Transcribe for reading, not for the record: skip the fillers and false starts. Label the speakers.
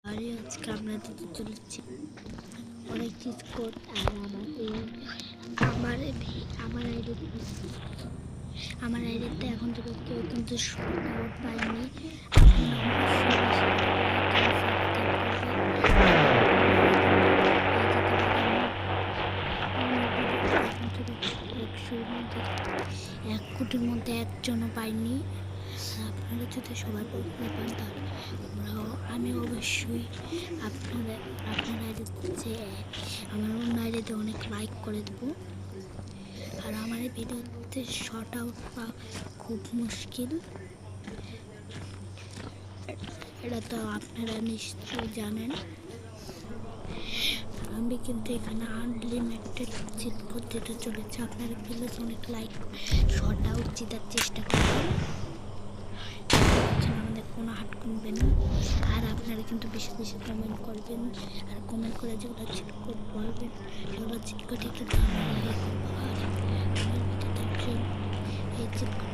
Speaker 1: আরে আজকে আমরা দিতে চলেছি অনেক চিজ কোড। আর আমার আমার আমার আইডিতে এখন থেকে কেউ কিন্তু কোড পায়নি। এক কোটির মধ্যে একজনও পাইনি। আপনারা যদি সবাই পড়তে পান তাহলে আমি অবশ্যই আপনারা যে আমার অন্য আইডিতে অনেক লাইক করে দেবো। আর আমার এই ভিডিওতে শর্ট আউট পাওয়া খুব মুশকিল, এটা তো আপনারা নিশ্চয়ই জানেন। আমি কিন্তু এখানে আনলিমিটেড চিট কোড দিতে চলেছে। আপনারা প্লিজ অনেক লাইক শর্ট আউট জেতার চেষ্টা করবেন, আমাদের কোনো হাত কমবে না। আর আপনারা কিন্তু বেশি বেশি কমেন্ট করবেন, আর কমেন্ট করে যেগুলো চিট কোড বলবেন সেগুলো চিট কোডে কিন্তু আমরা এই চিট কোড